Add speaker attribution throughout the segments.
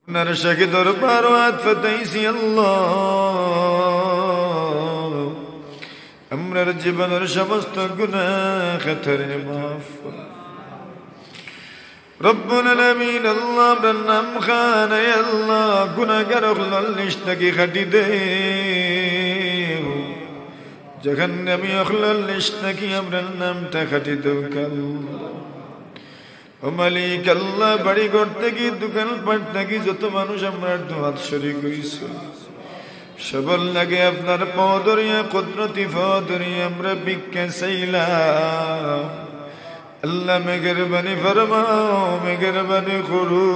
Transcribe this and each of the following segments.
Speaker 1: نرشك دربار واتفتيسي الله أمر الجبن رشمست قنا خطر مغفر ربنا الأمين الله برنام خان يا الله قنا قرخ للنشتكي خطي ديو جهنم يخلل نشتكي أمر النام تخطي دوك الله ومليك الله بڑی گرتے کی دکان پڑھتے کی جو تو মানুষ আমরা দুহাত শরীক হইছো সবল লাগে আপনার পদরিয়া কুদরতি ফদরিয়া আমরা বিকে সাইলাম আল্লাহ মেহেরবানি ফরমাও মেহেরবানি করো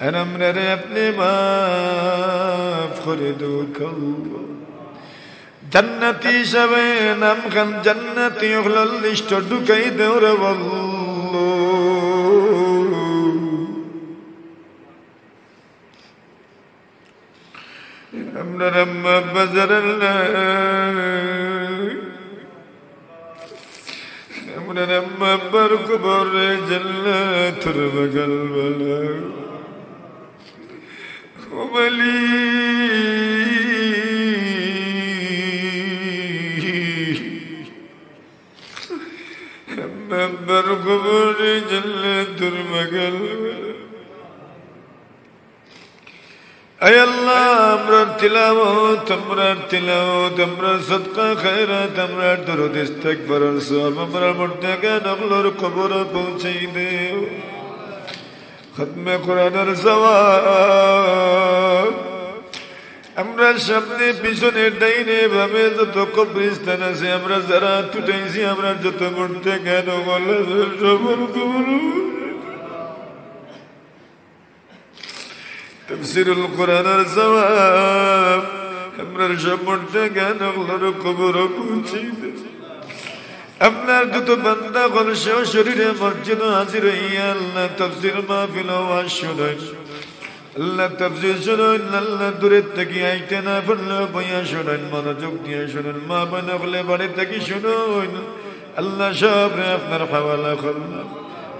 Speaker 1: আর আমরা রে আপনি মাফ করে দাও আল্লাহ জান্নাতি সবে নাম খান জান্নাতি হলল লিস্ট ঢুকাই দেও রে আল্লাহ আমরা রম্মা বাজারাল্লাহ আমরা রম্মা বরকবর জান্নাতুর বগল ওয়ালা ওমালি برقبر جلة المقل أي الله أمرار تلاوة أمرار صدقة خيرات أمرار درود استغفار الصواب أمرار مرتقى نغلر قبر پوچھئی دے ختم قرآن الصواب আমরা সামনে পিছনে ডাইনে ভাবে যত কবরস্থান আছে আমরা যারা টুটাইছি আমরা যত মরতে কেন বলে সবর করু তাফসীরুল কোরআনের সওয়াব আমরা সব মরতে কেন আল্লাহর কবর পৌঁছে দে আপনার যত বান্দা গণ শরীরে মসজিদ হাজির হইয়া আল্লাহ তাফসীর মাহফিল ওয়াজ শুনাই আল্লাহ তাফসীর শুনুন আল্লাহ দূরের থেকে আইতে না পারলে বইয়া শুনুন মনোযোগ দিয়ে শুনুন মা বোন হলে বাড়ি থেকে শুনুন আল্লাহ সব আপনার হাওয়ালা করুন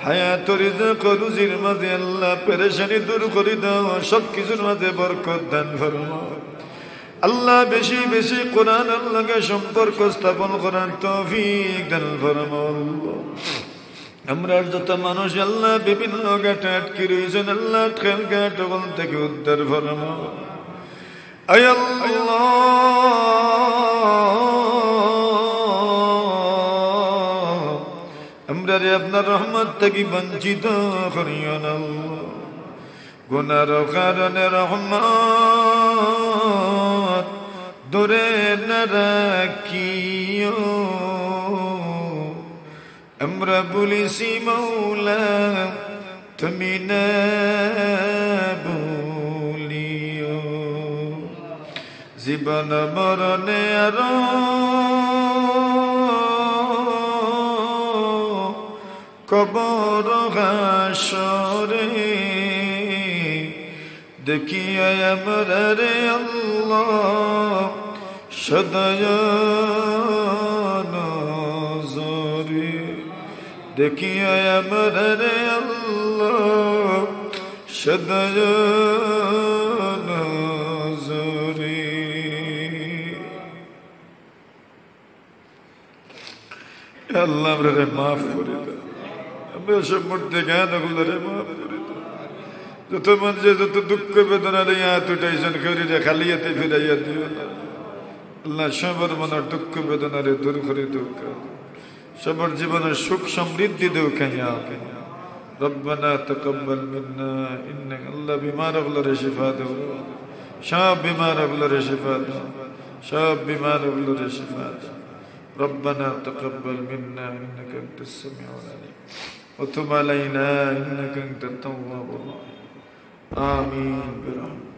Speaker 1: হায়াত রিজক রুজির মাঝে আল্লাহ পেরেশানি দূর করে দাও সব কিছুর মাঝে বরকত দান ফরমাও আল্লাহ বেশি বেশি কোরআন আল্লাহকে সম্পর্ক স্থাপন করার তৌফিক দান ফরমাও আমরা যত মানুষ আল্লাহ বিভিন্ন ঘাটে আটকে রয়েছেন আল্লাহ খেল ঘাট ওখান থেকে উদ্ধার ফরমাও আয় আল্লাহ আমরা রে আপনার রহমত থেকে বঞ্চিত করিও না গুনার কারণে রহমত দূরে না রাখিও আমরা বলিছি মৌলা তুমি না বলিও জীবন মরণে আর কবর হাসরে দেখিয়া আমরা রে আল্লাহ সদয় নজরে দেখিয়া আমরা রে আল্লাহ সদয় নজরে আল্লাহ আমরা মাফ করে দাও আমরা সব মূর্তি জ্ঞান ওগুলোরে মাফ করে দাও যত মানুষে যত দুঃখ বেদনা নিয়ে হাত উঠাইছেন শরীরে খালিয়াতে ফিরাইয়া দিও না আল্লাহ সবার মনের দুঃখ বেদনারে দূর করে দেও সবার জীবনের সুখ সমৃদ্ধি দেও খাইয়া রব্বানা তাকাব্বাল মিন্না ইন্নাকা আল্লাহ বিমার ওগুলোরে শিফা দেও সব বিমার ওগুলোরে শিফা দাও সব বিমার ওগুলোরে শিফা দাও ربنا تقبل منا إنك أنت السميع العليم وتب علينا إنك أنت التواب الرحيم آمين برحمتك